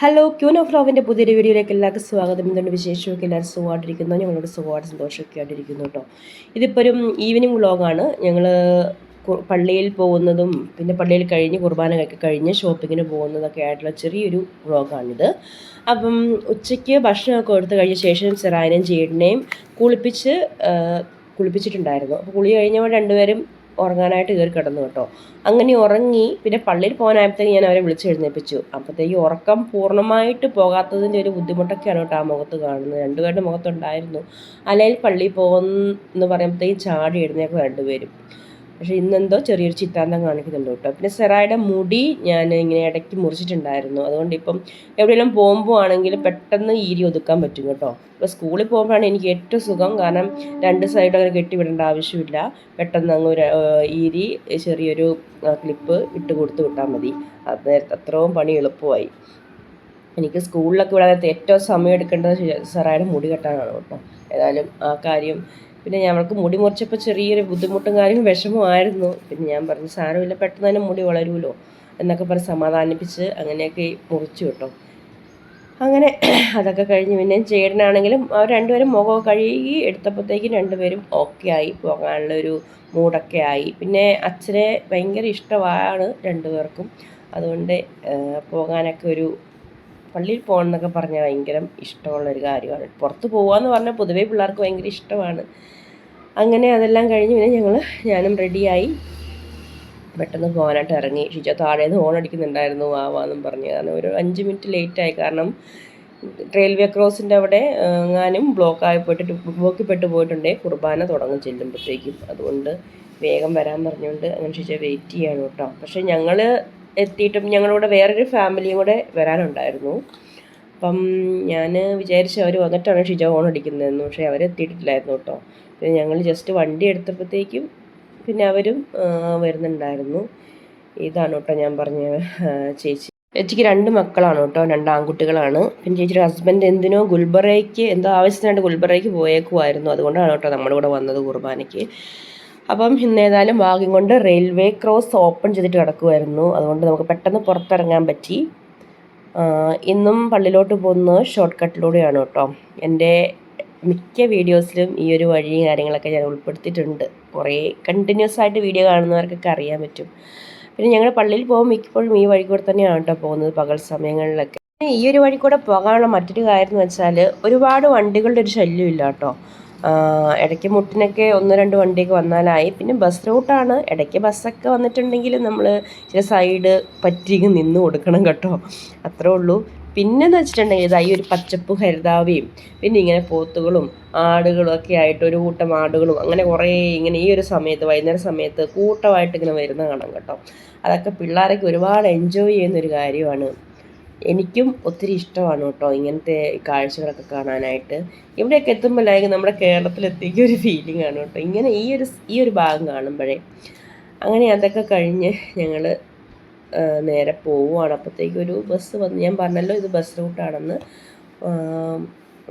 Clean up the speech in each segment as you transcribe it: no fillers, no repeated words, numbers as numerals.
Hello queen of ലവിൻ്റെ പുതിയൊരു വീഡിയോയിലേക്ക് എല്ലാവർക്കും സ്വാഗതം. എന്തുകൊണ്ട് വിശേഷമൊക്കെ എല്ലാവരും സുഖമായിട്ടിരിക്കുന്നു. ഞങ്ങളോട് സുഖമായിട്ട് സന്തോഷമൊക്കെ ആയിട്ടിരിക്കുന്നു കേട്ടോ. ഇതിപ്പോൾ ഒരു ഈവനിങ് വ്ളോഗാണ്. ഞങ്ങൾ പള്ളിയിൽ പോകുന്നതും പിന്നെ പള്ളിയിൽ കഴിഞ്ഞ് കുർബാനയൊക്കെ കഴിഞ്ഞ് ഷോപ്പിങ്ങിന് പോകുന്നതൊക്കെ ആയിട്ടുള്ള ചെറിയൊരു വ്ളോഗാണിത്. അപ്പം ഉച്ചയ്ക്ക് ഭക്ഷണമൊക്കെ കൊടുത്ത് കഴിഞ്ഞ ശേഷം സെറായനെയും ചേട്ടനെയും കുളിപ്പിച്ചിട്ടുണ്ടായിരുന്നു. അപ്പോൾ കുളി കഴിഞ്ഞവർ രണ്ടുപേരും ഉറങ്ങാനായിട്ട് കയറി കിടന്നു കേട്ടോ. അങ്ങനെ ഉറങ്ങി. പിന്നെ പള്ളിയിൽ പോകാനായപ്പോഴത്തേക്ക് ഞാൻ അവരെ വിളിച്ചെഴുന്നേൽപ്പിച്ചു. അപ്പോഴത്തേക്ക് ഉറക്കം പൂർണ്ണമായിട്ട് പോകാത്തതിൻ്റെ ഒരു ബുദ്ധിമുട്ടൊക്കെയാണ് കേട്ടോ ആ മുഖത്ത് കാണുന്നത്. രണ്ടുപേരുടെ മുഖത്തുണ്ടായിരുന്നു. അല്ലെങ്കിൽ പള്ളിയിൽ പോകുമെന്ന് പറയുമ്പോഴത്തേക്കും ചാടി എഴുന്നേൽക്കും രണ്ടുപേരും. പക്ഷേ ഇന്നെന്തോ ചെറിയൊരു ചിത്താന്തം കാണിക്കുന്നുണ്ട് കേട്ടോ. പിന്നെ സെറായുടെ മുടി ഞാൻ ഇങ്ങനെ ഇടയ്ക്ക് മുറിച്ചിട്ടുണ്ടായിരുന്നു. അതുകൊണ്ട് ഇപ്പം എവിടെയെങ്കിലും പോകുമ്പോൾ ആണെങ്കിൽ പെട്ടെന്ന് ഈരി ഒതുക്കാൻ പറ്റും കേട്ടോ. ഇപ്പോൾ സ്കൂളിൽ പോകുമ്പോഴാണ് എനിക്ക് ഏറ്റവും സുഖം. കാരണം രണ്ട് സൈഡും അങ്ങനെ കെട്ടിവിടേണ്ട ആവശ്യമില്ല. പെട്ടെന്ന് അങ്ങ് ഒരു ഈരി ചെറിയൊരു ക്ലിപ്പ് ഇട്ട് കൊടുത്ത് വിട്ടാൽ മതി. അത് അത്രയും പണി എളുപ്പമായി. എനിക്ക് സ്കൂളിലൊക്കെ വിടാൻ ഏറ്റവും സമയം എടുക്കേണ്ടത് സെറായുടെ മുടി കെട്ടാനാണ് കേട്ടോ. ഏതായാലും ആ കാര്യം പിന്നെ ഞങ്ങൾക്ക് മുടി മുറിച്ചപ്പോൾ ചെറിയൊരു ബുദ്ധിമുട്ടും കാര്യവും വിഷമമായിരുന്നു. പിന്നെ ഞാൻ പറഞ്ഞു സാരമില്ല, പെട്ടെന്ന് തന്നെ മുടി വളരുമല്ലോ എന്നൊക്കെ പറഞ്ഞ് സമാധാനിപ്പിച്ച് അങ്ങനെയൊക്കെ മുറിച്ചു കേട്ടോ. അങ്ങനെ അതൊക്കെ കഴിഞ്ഞ് പിന്നെ ചേട്ടനാണെങ്കിലും അവർ രണ്ടുപേരും മുഖമൊക്കെ കഴുകി എടുത്തപ്പോഴത്തേക്കും രണ്ടുപേരും ഓക്കെ ആയി, പോകാനുള്ളൊരു മൂഡൊക്കെ ആയി. പിന്നെ അച്ഛനെ ഭയങ്കര ഇഷ്ടമാണ് രണ്ടുപേർക്കും. അതുകൊണ്ട് പോകാനൊക്കെ ഒരു പള്ളിയിൽ പോകണം എന്നൊക്കെ പറഞ്ഞാൽ ഭയങ്കര ഇഷ്ടമുള്ളൊരു കാര്യമാണ്. പുറത്ത് പോകാമെന്ന് പറഞ്ഞാൽ പൊതുവേ പിള്ളേർക്ക് ഭയങ്കര ഇഷ്ടമാണ്. അങ്ങനെ അതെല്ലാം കഴിഞ്ഞ് പിന്നെ ഞാനും റെഡിയായി പെട്ടെന്ന് പോകാനായിട്ട് ഇറങ്ങി. ഷിജ താഴേന്ന് ഹോൺ അടിക്കുന്നുണ്ടായിരുന്നു വാവാന്നും പറഞ്ഞ്. കാരണം ഒരു 5 മിനിറ്റ് ലേറ്റായി. കാരണം റെയിൽവേ ക്രോസിൻ്റെ അവിടെ എങ്ങാനും ബ്ലോക്കിൽ പെട്ട് പോയിട്ടുണ്ടെങ്കിൽ കുർബാന തുടങ്ങും ചെല്ലുമ്പോഴത്തേക്കും. അതുകൊണ്ട് വേഗം വരാൻ പറഞ്ഞുകൊണ്ട് അങ്ങനെ ഷിജ വെയിറ്റ് ചെയ്യാണ് കേട്ടോ. പക്ഷേ ഞങ്ങൾ എത്തിയിട്ടും ഞങ്ങളുടെ വേറൊരു ഫാമിലിയും കൂടെ വരാനുണ്ടായിരുന്നു. അപ്പം ഞാൻ വിചാരിച്ചു അവർ വന്നിട്ടാണ് ഷിജ ഹോൺ അടിക്കുന്നതെന്ന്. പക്ഷേ അവരെത്തിയിട്ടില്ലായിരുന്നു കേട്ടോ. പിന്നെ ഞങ്ങൾ ജസ്റ്റ് വണ്ടി എടുത്തപ്പോഴത്തേക്കും പിന്നെ അവരും വരുന്നുണ്ടായിരുന്നു. ഇതാണ് കേട്ടോ ഞാൻ പറഞ്ഞ ചേച്ചിക്ക് 2 മക്കളാണ് കേട്ടോ, 2 ആൺകുട്ടികളാണ്. പിന്നെ ചേച്ചിയുടെ ഹസ്ബൻഡ് എന്തിനോ എന്തോ ആവശ്യത്തിനായിട്ട് ഗുൽബറയ്ക്ക് പോയേക്കുമായിരുന്നു. അതുകൊണ്ടാണ് കേട്ടോ നമ്മുടെ കൂടെ വന്നത് കുർബാനയ്ക്ക്. അപ്പം ഇന്നേതായാലും ഭാഗ്യം കൊണ്ട് റെയിൽവേ ക്രോസ് ഓപ്പൺ ചെയ്തിട്ട് കിടക്കുമായിരുന്നു. അതുകൊണ്ട് നമുക്ക് പെട്ടെന്ന് പുറത്തിറങ്ങാൻ പറ്റി. ഇന്നും പള്ളിയിലോട്ട് പോകുന്നത് ഷോർട്ട് കട്ടിലൂടെയാണ് കേട്ടോ. എൻ്റെ മിക്ക വീഡിയോസിലും ഈ ഒരു വഴിയും കാര്യങ്ങളൊക്കെ ഞാൻ ഉൾപ്പെടുത്തിയിട്ടുണ്ട്. കുറേ കണ്ടിന്യൂസ് ആയിട്ട് വീഡിയോ കാണുന്നവർക്കൊക്കെ അറിയാൻ പറ്റും. പിന്നെ ഞങ്ങൾ പള്ളിയിൽ പോകുമ്പോൾ മിക്കപ്പോഴും ഈ വഴി കൂടെ തന്നെയാണ് കേട്ടോ പോകുന്നത് പകൽ സമയങ്ങളിലൊക്കെ. ഈ ഒരു വഴി കൂടെ പോകാനുള്ള മറ്റൊരു കാര്യം എന്ന് വെച്ചാൽ ഒരുപാട് വണ്ടികളുടെ ഒരു ശല്യം ഇല്ല കേട്ടോ. ഇടയ്ക്ക് മുട്ടിനൊക്കെ 1-2 വണ്ടിയൊക്കെ വന്നാലായി. പിന്നെ ബസ് റൂട്ടാണ്. ഇടയ്ക്ക് ബസ്സൊക്കെ വന്നിട്ടുണ്ടെങ്കിൽ നമ്മൾ ചില സൈഡ് പറ്റി നിന്ന് കൊടുക്കണം കേട്ടോ. അത്രേ ഉള്ളൂ. പിന്നെന്ന് വെച്ചിട്ടുണ്ടെങ്കിൽ ഇതായി ഒരു പച്ചപ്പ് ഹരിതാവിയും പിന്നെ ഇങ്ങനെ പോത്തുകളും ആടുകളും ഒക്കെ ആയിട്ട് ഒരു കൂട്ടം ആടുകളും അങ്ങനെ കുറേ ഇങ്ങനെ ഈ ഒരു സമയത്ത് വൈകുന്നേര സമയത്ത് കൂട്ടമായിട്ട് ഇങ്ങനെ വരുന്ന കാണാം കേട്ടോ. അതൊക്കെ പിള്ളേരൊക്കെ ഒരുപാട് എൻജോയ് ചെയ്യുന്നൊരു കാര്യമാണ്. എനിക്കും ഒത്തിരി ഇഷ്ടമാണ് കേട്ടോ ഇങ്ങനത്തെ കാഴ്ചകളൊക്കെ കാണാനായിട്ട്. ഇവിടെയൊക്കെ എത്തുമ്പോഴായിരിക്കും നമ്മുടെ കേരളത്തിലെത്തിയ ഒരു ഫീലിംഗ് ആണ് കേട്ടോ ഇങ്ങനെ ഈ ഒരു ഭാഗം കാണുമ്പോഴേ. അങ്ങനെ അതൊക്കെ കഴിഞ്ഞ് ഞങ്ങൾ നേരെ പോവുകയാണ്. അപ്പോഴത്തേക്കും ഒരു ബസ് വന്ന്, ഞാൻ പറഞ്ഞല്ലോ ഇത് ബസ് റൂട്ടാണെന്ന്.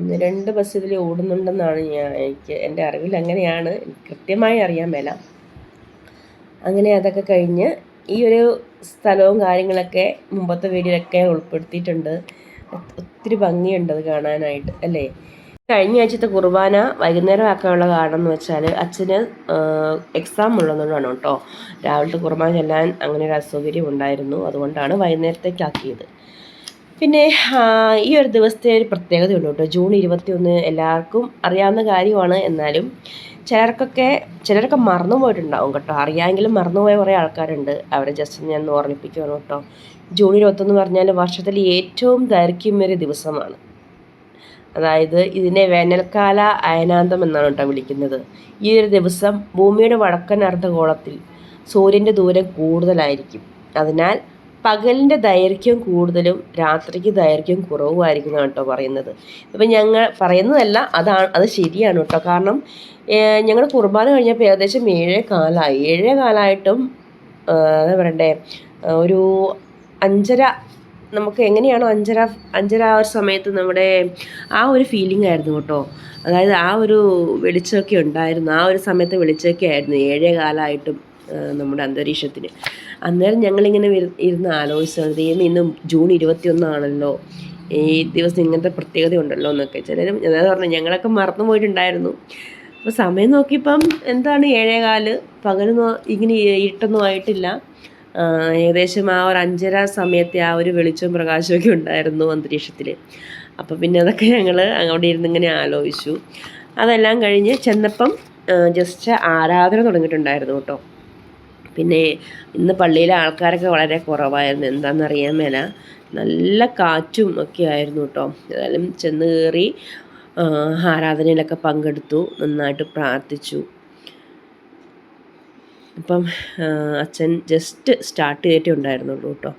1-2 ബസ് ഇതിൽ ഓടുന്നുണ്ടെന്നാണ് എനിക്ക് എൻ്റെ അറിവിൽ അങ്ങനെയാണ്, കൃത്യമായി അറിയാൻ മേല. അങ്ങനെ അതൊക്കെ കഴിഞ്ഞ് ഈ ഒരു സ്ഥലവും കാര്യങ്ങളൊക്കെ മുമ്പത്തെ വീഡിയോയിലൊക്കെ ഉൾപ്പെടുത്തിയിട്ടുണ്ട്. ഒത്തിരി ഭംഗിയുണ്ട് അത് കാണാനായിട്ട് അല്ലേ. കഴിഞ്ഞ ആഴ്ചത്തെ കുർബാന വൈകുന്നേരം ആക്കാനുള്ള കാരണം എന്ന് വെച്ചാൽ അച്ഛന് എക്സാം ഉള്ളതുകൊണ്ടാണ് കേട്ടോ. രാവിലത്തെ കുർബാന ചെല്ലാൻ അങ്ങനെ ഒരു അസൗകര്യം ഉണ്ടായിരുന്നു. അതുകൊണ്ടാണ് വൈകുന്നേരത്തേക്കാക്കിയത്. പിന്നെ ഈ ഒരു ദിവസത്തെ ഒരു പ്രത്യേകതയുണ്ട് കേട്ടോ. ജൂൺ 21 എല്ലാവർക്കും അറിയാവുന്ന കാര്യമാണ്. എന്നാലും ചിലരൊക്കെ മറന്നു പോയിട്ടുണ്ടാവും കേട്ടോ. അറിയാമെങ്കിലും മറന്നുപോയ കുറേ ആൾക്കാരുണ്ട്. അവരെ ജസ്റ്റ് ഞാൻ ഓർമ്മിപ്പിക്കുകയാണ് കേട്ടോ. ജൂൺ 21 പറഞ്ഞാൽ വർഷത്തിൽ ഏറ്റവും ദൈർഘ്യമേറിയ ദിവസമാണ്. അതായത് ഇതിനെ വേനൽക്കാല അയനാന്തം എന്നാണ് കേട്ടോ വിളിക്കുന്നത്. ഈ ഒരു ദിവസം ഭൂമിയുടെ വടക്കൻ അർദ്ധഗോളത്തിൽ സൂര്യൻ്റെ ദൂരം കൂടുതലായിരിക്കും. അതിനാൽ പകലിൻ്റെ ദൈർഘ്യം കൂടുതലും രാത്രിക്ക് ദൈർഘ്യം കുറവുമായിരിക്കും എന്നാണ് കേട്ടോ പറയുന്നത്. ഇപ്പം ഞങ്ങൾ പറയുന്നതല്ല, അത് ശരിയാണ് കേട്ടോ. കാരണം ഞങ്ങൾ കുർബാന കഴിഞ്ഞപ്പോൾ ഏകദേശം 7:15 എന്താ പറയണ്ടേ, ഒരു 5:30 നമുക്ക് എങ്ങനെയാണോ 5:30 ആ ഒരു സമയത്ത് നമ്മുടെ ആ ഒരു ഫീലിംഗ് ആയിരുന്നു കേട്ടോ. അതായത് ആ ഒരു വെളിച്ചമൊക്കെ ഉണ്ടായിരുന്നു. ആ ഒരു സമയത്ത് വെളിച്ചമൊക്കെ ആയിരുന്നു 7:15 നമ്മുടെ അന്തരീക്ഷത്തിന്. അന്നേരം ഞങ്ങളിങ്ങനെ ഇരുന്ന് ആലോചിച്ചത്, ദൈവമേ ഇന്ന് ജൂൺ 21 ഈ ദിവസം ഇങ്ങനത്തെ പ്രത്യേകത ഉണ്ടല്ലോ എന്നൊക്കെ. ചിലരും അതായത് പറഞ്ഞു ഞങ്ങളൊക്കെ മറന്നു പോയിട്ടുണ്ടായിരുന്നു. അപ്പോൾ സമയം നോക്കിയപ്പം എന്താണ് 7:15, പകൽ ഇങ്ങനെ ഇരുട്ടൊന്നും ആയിട്ടില്ല. ഏകദേശം ആ ഒരു 5:30 സമയത്തെ ആ ഒരു വെളിച്ചവും പ്രകാശമൊക്കെ ഉണ്ടായിരുന്നു അന്തരീക്ഷത്തിൽ. അപ്പോൾ പിന്നെ അതൊക്കെ ഞങ്ങൾ അവിടെ ഇരുന്ന് ഇങ്ങനെ ആലോചിച്ചു. അതെല്ലാം കഴിഞ്ഞ് ചെന്നപ്പം ജസ്റ്റ് ആരാധന തുടങ്ങിയിട്ടുണ്ടായിരുന്നു കേട്ടോ. പിന്നെ ഇന്ന് പള്ളിയിലെ ആൾക്കാരൊക്കെ വളരെ കുറവായിരുന്നു. എന്താണെന്നറിയാൻ മേല, നല്ല കാറ്റും ഒക്കെ ആയിരുന്നു കേട്ടോ. ഏതായാലും ചെന്ന് കയറി ആരാധനയിലൊക്കെ പങ്കെടുത്തു, നന്നായിട്ട് പ്രാർത്ഥിച്ചു. അപ്പം അച്ഛൻ ജസ്റ്റ് സ്റ്റാർട്ട് ചെയ്തിട്ടേ ഉണ്ടായിരുന്നുള്ളൂ കേട്ടോ.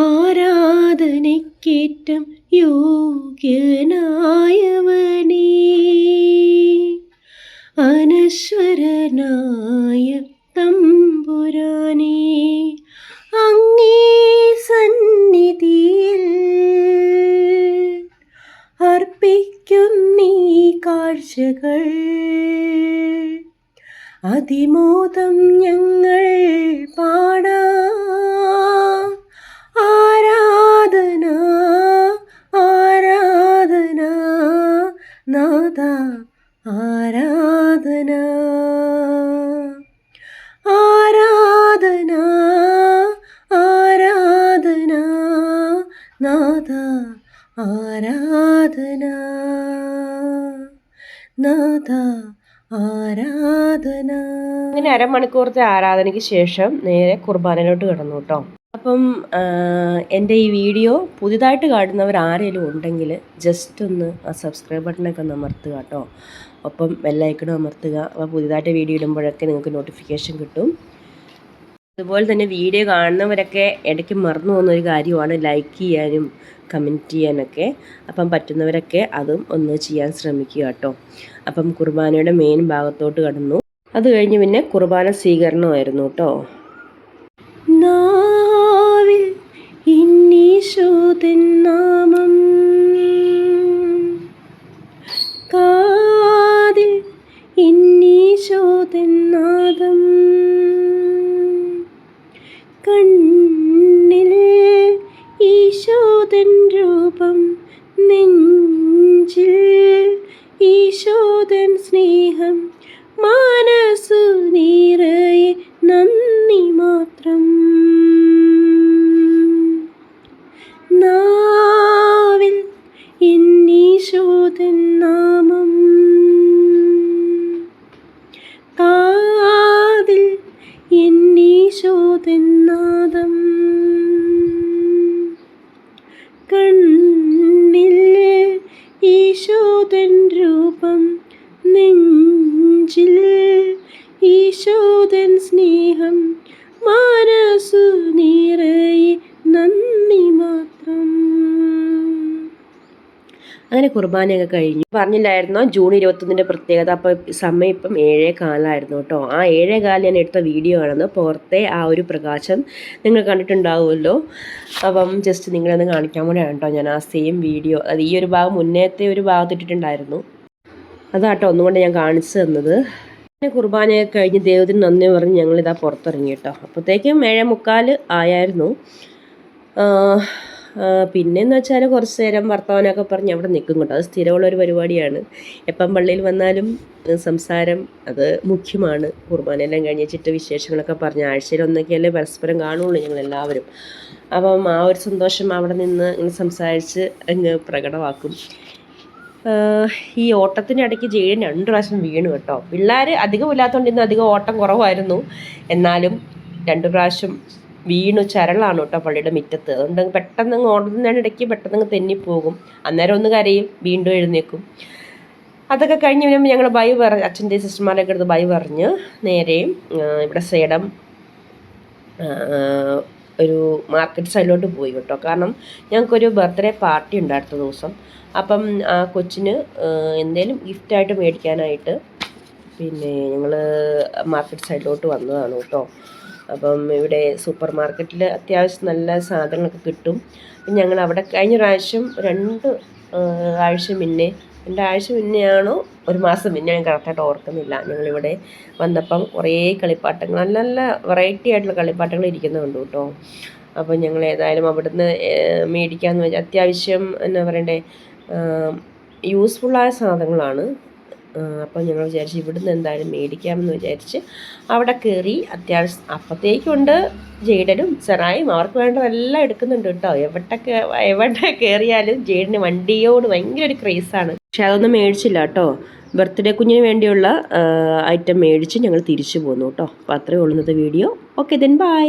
ആരാധനയ്ക്കേറ്റം യോഗ്യനായവനേ, അനശ്വരനായ തമ്പുരാനേ, അങ്ങേ സന്നിധിയിൽ അർപ്പിക്കുന്നീ കാഴ്ചകൾ, അതിമോദം ഞങ്ങൾ പാടാം. ആരാധന ആരാധന നാഥ, ആരാധന ആരാധന ആരാധന നാഥ, ആരാധന നാഥ, ആരാധന. അങ്ങനെ അരമണിക്കൂറത്തെ ആരാധനയ്ക്ക് ശേഷം നേരെ കുർബാനയിലോട്ട് കിടന്നു കേട്ടോ. അപ്പം എൻ്റെ ഈ വീഡിയോ പുതിയതായിട്ട് കാണുന്നവർ ആരെങ്കിലും ഉണ്ടെങ്കിൽ ജസ്റ്റ് ഒന്ന് ആ സബ്സ്ക്രൈബ് ബട്ടണൊക്കെ ഒന്ന് അമർത്തുക കേട്ടോ. ഒപ്പം ബെല്ലൈക്കണും അമർത്തുക. അപ്പോൾ പുതിയതായിട്ട് വീഡിയോ ഇടുമ്പോഴൊക്കെ നിങ്ങൾക്ക് നോട്ടിഫിക്കേഷൻ കിട്ടും. അതുപോലെ തന്നെ വീഡിയോ കാണുന്നവരൊക്കെ ഇടയ്ക്ക് മറന്നു പോകുന്നൊരു കാര്യമാണ് ലൈക്ക് ചെയ്യാനും കമൻറ്റ് ചെയ്യാനൊക്കെ. അപ്പം പറ്റുന്നവരൊക്കെ അതും ഒന്ന് ചെയ്യാൻ ശ്രമിക്കുക കേട്ടോ. അപ്പം കുർബാനയുടെ മെയിൻ ഭാഗത്തോട്ട് കടന്നു. അത് കഴിഞ്ഞ് പിന്നെ കുർബാന സ്വീകരണമായിരുന്നു കേട്ടോ. നാവിൽ ഈശോതൻ നാമം, കാതിൽ ഈശോതൻ നാദം, കണ്ണിൽ ഈശോതൻ രൂപം, നെഞ്ചിൽ ഈശോതൻ സ്നേഹം, മനസ്സു നിറയെ നന്ദി മാത്രം. നാവിൽ ഈശോതൻ നാമം, കാതിൽ ഈശോതൻ നാദം, കണ്ണിൽ ഈശോതൻ രൂപം, നെഞ്ചിൽ ഈശോതൻ സ്നേഹം, മനസ്സു നിറയെ നന്ദി മാത്രം. അങ്ങനെ കുർബാനയൊക്കെ കഴിഞ്ഞു. പറഞ്ഞില്ലായിരുന്നോ ജൂൺ 21 പ്രത്യേകത? അപ്പോൾ സമയം ഇപ്പം 7:15 കേട്ടോ. ആ 7:15 ഞാൻ എടുത്ത വീഡിയോ ആണെന്ന്. പുറത്തെ ആ ഒരു പ്രകാശം നിങ്ങൾ കണ്ടിട്ടുണ്ടാവുമല്ലോ. അപ്പം ജസ്റ്റ് നിങ്ങളൊന്ന് കാണിക്കാൻ കൂടെയാണ് കേട്ടോ ഞാൻ ആ സെയിം വീഡിയോ. അത് ഈ ഒരു ഭാഗം മുന്നേത്തെ ഒരു ഭാഗത്തിട്ടിട്ടുണ്ടായിരുന്നു. അതാട്ടോ ഒന്നുകൊണ്ട് ഞാൻ കാണിച്ചു തന്നത്. പിന്നെ കുർബാനയൊക്കെ കഴിഞ്ഞ് ദൈവത്തിന് നന്ദി പറഞ്ഞ് ഞങ്ങളിതാ പുറത്തിറങ്ങി കേട്ടോ. അപ്പോഴത്തേക്കും 7:45 ആയായിരുന്നു. പിന്നെയെന്ന് വെച്ചാൽ കുറച്ച് നേരം വർത്തമാനമൊക്കെ പറഞ്ഞ് അവിടെ നിൽക്കും കേട്ടോ. അത് സ്ഥിരമുള്ളൊരു പരിപാടിയാണ്. എപ്പം പള്ളിയിൽ വന്നാലും സംസാരം അത് മുഖ്യമാണ്. കുർബാനയെല്ലാം കഴിഞ്ഞിട്ട് വിശേഷങ്ങളൊക്കെ പറഞ്ഞ് ആഴ്ചയിലൊന്നൊക്കെയല്ലേ പരസ്പരം കാണുള്ളൂ ഞങ്ങളെല്ലാവരും. അപ്പം ആ ഒരു സന്തോഷം അവിടെ നിന്ന് ഇങ്ങനെ സംസാരിച്ച് അങ്ങ് പ്രകടമാക്കും. ഈ ഓട്ടത്തിനിടയ്ക്ക് ജെയ്ഡൻ 2 പ്രാവശ്യം വീണു കേട്ടോ. പിള്ളേർ അധികം ഇല്ലാത്തതുകൊണ്ട് ഇന്ന് അധികം ഓട്ടം കുറവായിരുന്നു. എന്നാലും 2 പ്രാവശ്യം വീണു. ചരളാണ് കേട്ടോ പള്ളിയുടെ മുറ്റത്ത്. അതുകൊണ്ട് പെട്ടെന്ന് ഓടുന്നതിനിടയ്ക്ക് പെട്ടെന്ന് തെന്നിപ്പോകും. അന്നേരം ഒന്ന് കരയും, വീണ്ടും എഴുന്നേക്കും. അതൊക്കെ കഴിഞ്ഞ് വരുമ്പോൾ ഞങ്ങൾ ബൈ പറഞ്ഞ് അച്ഛൻ്റെ സിസ്റ്റർമാരൊക്കെ എടുത്ത് ബൈ പറഞ്ഞ് നേരെ ഇവിടെ സേഡം ഒരു മാർക്കറ്റ് സൈഡിലോട്ട് പോയി കേട്ടോ. കാരണം ഞങ്ങൾക്കൊരു ബർത്ത്ഡേ പാർട്ടി ഉണ്ട് അടുത്ത ദിവസം. അപ്പം ആ കൊച്ചിന് എന്തെങ്കിലും ഗിഫ്റ്റായിട്ട് മേടിക്കാനായിട്ട് പിന്നെ ഞങ്ങൾ മാർക്കറ്റ് സൈഡിലോട്ട് വന്നതാണ് കേട്ടോ. അപ്പം ഇവിടെ സൂപ്പർ മാർക്കറ്റിൽ അത്യാവശ്യം നല്ല സാധനങ്ങളൊക്കെ കിട്ടും. അപ്പം ഞങ്ങൾ അവിടെ കഴിഞ്ഞ പ്രാവശ്യം 2 ആഴ്ച മുന്നേ 2 ആഴ്ച മുന്നെയാണോ 1 മാസം പിന്നെ ഞാൻ കറക്റ്റായിട്ട് ഓർക്കുന്നില്ല. ഞങ്ങളിവിടെ വന്നപ്പം കുറേ കളിപ്പാട്ടങ്ങൾ നല്ല നല്ല വെറൈറ്റി ആയിട്ടുള്ള കളിപ്പാട്ടങ്ങൾ ഇരിക്കുന്നുണ്ട് കേട്ടോ. അപ്പോൾ ഞങ്ങൾ ഏതായാലും അവിടുന്ന് മേടിക്കാമെന്ന് വെച്ചാൽ അത്യാവശ്യം എന്നാ പറയണ്ടേ യൂസ്ഫുള്ളായ സാധനങ്ങളാണ്. അപ്പോൾ ഞങ്ങൾ വിചാരിച്ച് ഇവിടുന്ന് എന്തായാലും മേടിക്കാമെന്ന് വിചാരിച്ച് അവിടെ കയറി. അത്യാവശ്യം അപ്പോഴത്തേക്കുണ്ട് ജെയ്ഡനും സെറായും അവർക്ക് വേണ്ടതെല്ലാം എടുക്കുന്നുണ്ട് കേട്ടോ. എവിടെ കയറിയാലും ജെയ്ഡിന് വണ്ടിയോട് ഭയങ്കര ഒരു ക്രേസാണ്. പക്ഷെ അതൊന്നും മേടിച്ചില്ല കേട്ടോ. ബർത്ത്ഡേ കുഞ്ഞിന് വേണ്ടിയുള്ള ഐറ്റം മേടിച്ച് ഞങ്ങൾ തിരിച്ചു പോന്നു കേട്ടോ. അപ്പോൾ അത്രയേ ഉള്ളൂ ഇന്നത്തെ വീഡിയോ. Okay then bye.